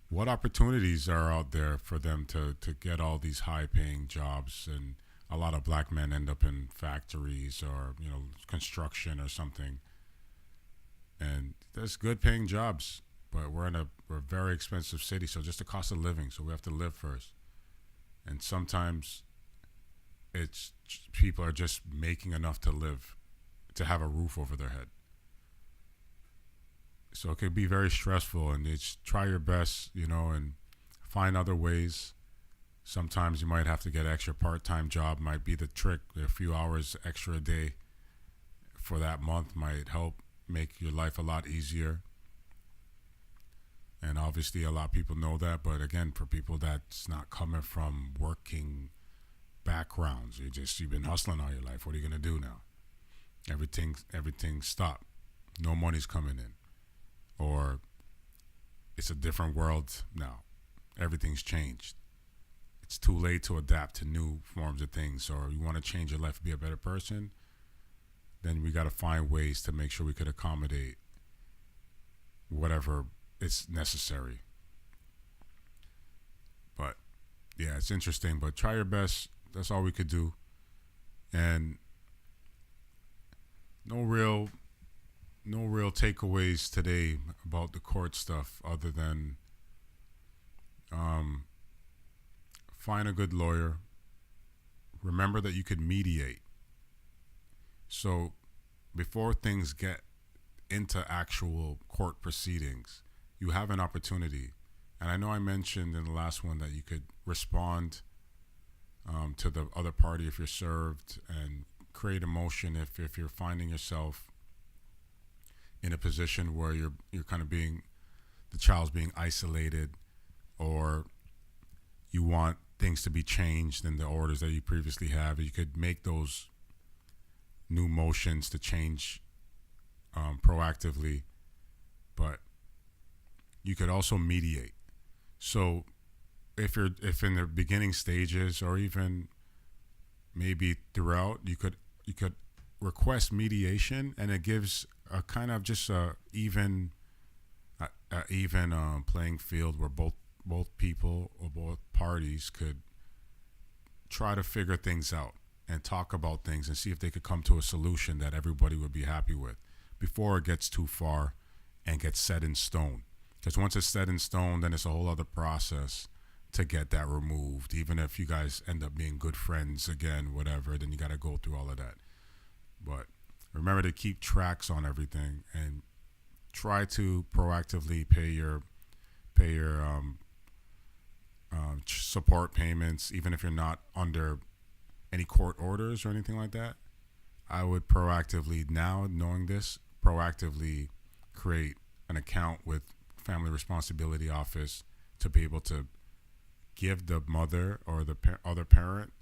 What opportunities are out there for them to get all these high paying jobs? And a lot of black men end up in factories or construction or something, and there's good paying jobs. But we're a very expensive city, so just the cost of living. So we have to live first. And sometimes people are just making enough to live, to have a roof over their head. So it can be very stressful, and it's try your best, and find other ways. Sometimes you might have to get an extra part-time job, might be the trick. A few hours extra a day for that month might help make your life a lot easier. And obviously a lot of people know that, but again, for people that's not coming from working backgrounds, you've been hustling all your life. What are you gonna do now? Everything stopped. No money's coming in. Or it's a different world now. Everything's changed. It's too late to adapt to new forms of things. Or you want to change your life and be a better person, then we got to find ways to make sure we could accommodate whatever it's necessary. But yeah, it's interesting, but try your best. That's all we could do. And no real takeaways today about the court stuff other than find a good lawyer. Remember that you could mediate. So before things get into actual court proceedings, you have an opportunity. And I know I mentioned in the last one that you could respond to the other party if you're served, and create a motion if you're finding yourself in a position where you're kind of being the child's being isolated, or you want things to be changed in the orders that you previously have, you could make those new motions to change proactively. But you could also mediate. So if in the beginning stages, or even maybe throughout, you could request mediation, and it gives a kind of just a even playing field where both people or both parties could try to figure things out and talk about things and see if they could come to a solution that everybody would be happy with before it gets too far and gets set in stone. Because once it's set in stone, then it's a whole other process to get that removed. Even if you guys end up being good friends again, whatever, then you got to go through all of that. But remember to keep tracks on everything and try to proactively pay your support payments, even if you're not under any court orders or anything like that. I would proactively, now knowing this, proactively create an account with Family Responsibility Office to be able to give the mother or the other parent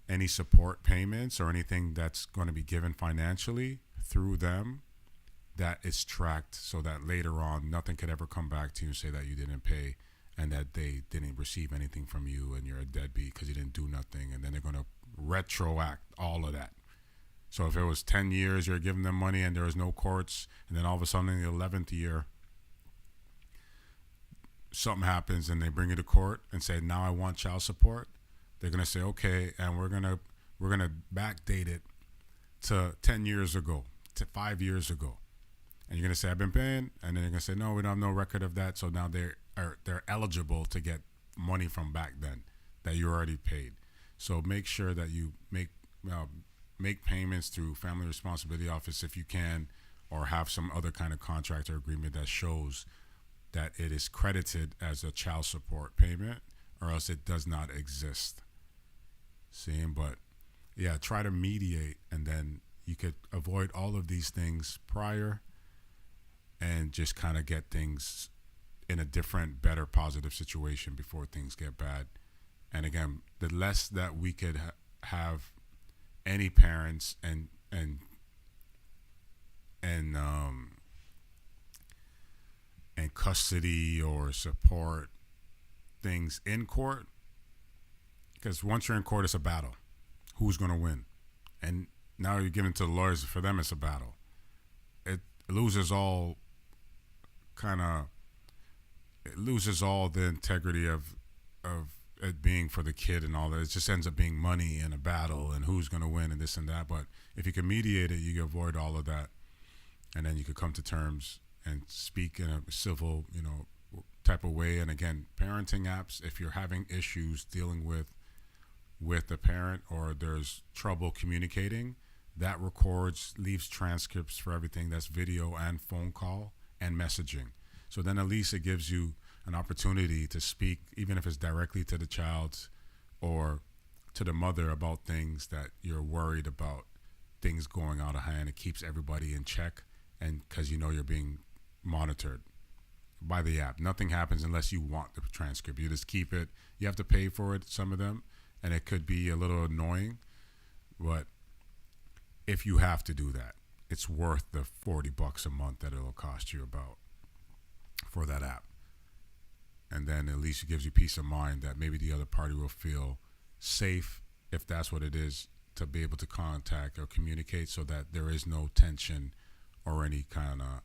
any support payments or anything that's going to be given financially through them, that is tracked, so that later on nothing could ever come back to you and say that you didn't pay and that they didn't receive anything from you and you're a deadbeat because you didn't do nothing, and then they're going to retroact all of that. So if it was 10 years you're giving them money and there was no courts, and then all of a sudden in the 11th year something happens and they bring you to court and say, now I want child support, they're going to say, okay, and we're going to backdate it to 10 years ago, to 5 years ago. And you're going to say, I've been paying, and then they're going to say, no, we don't have no record of that, so now they're eligible to get money from back then that you already paid. So make sure that you make payments through Family Responsibility Office if you can, or have some other kind of contract or agreement that shows that it is credited as a child support payment, or else it does not exist. See, but yeah, try to mediate, and then you could avoid all of these things prior and just kind of get things in a different, better, positive situation before things get bad. And again, the less that we could have any parents and custody or support things in court, because once you're in court, it's a battle. Who's going to win? And now you're giving to the lawyers. For them, it's a battle. It loses all the integrity of it being for the kid and all that. It just ends up being money and a battle and who's going to win and this and that. But if you can mediate it, you can avoid all of that, and then you could come to terms and speak in a civil, type of way. And again, parenting apps, if you're having issues dealing with the parent, or there's trouble communicating, that records, leaves transcripts for everything. That's video and phone call and messaging. So then at least it gives you an opportunity to speak, even if it's directly to the child or to the mother, about things that you're worried about, things going out of hand. It keeps everybody in check, and because you're being monitored by the app. Nothing happens unless you want the transcript. You just keep it. You have to pay for it, some of them, and it could be a little annoying, but if you have to do that, it's worth the $40 a month that it'll cost you about for that app. And then at least it gives you peace of mind that maybe the other party will feel safe, if that's what it is, to be able to contact or communicate, so that there is no tension or any kind of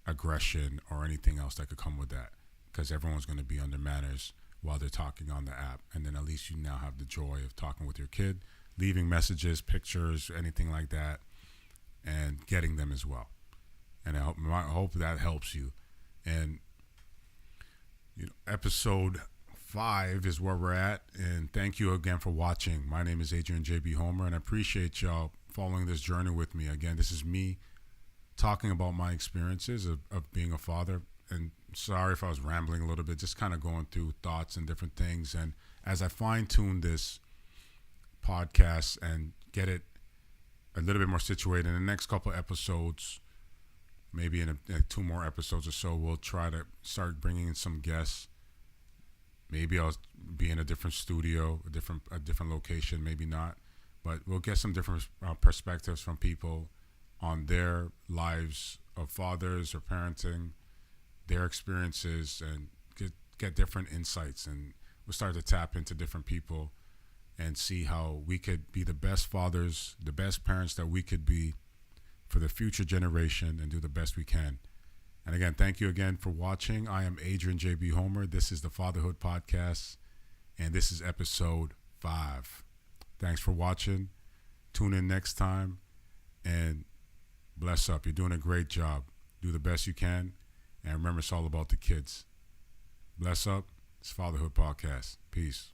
aggression or anything else that could come with that, because everyone's going to be under manners while they're talking on the app. And then at least you now have the joy of talking with your kid, leaving messages, pictures, anything like that, and getting them as well. And I hope that helps you. And episode 5 is where we're at. And thank you again for watching. My name is Adrian JB Homer, and I appreciate y'all following this journey with me. Again, this is me talking about my experiences of being a father. And sorry if I was rambling a little bit, just kind of going through thoughts and different things. And as I fine-tune this podcast and get it a little bit more situated, in the next couple of episodes, Maybe in 2 more episodes or so, we'll try to start bringing in some guests. Maybe I'll be in a different studio, a different location. Maybe not, but we'll get some different perspectives from people on their lives of fathers or parenting, their experiences, and get different insights. And we'll start to tap into different people and see how we could be the best fathers, the best parents that we could be for the future generation, and do the best we can. And again, thank you again for watching. I am Adrian JB Homer. This is the FatherHood Podcast, and this is Ep.5. Thanks for watching. Tune in next time, and bless up. You're doing a great job. Do the best you can, and remember, it's all about the kids. Bless up. It's FatherHood Podcast. Peace.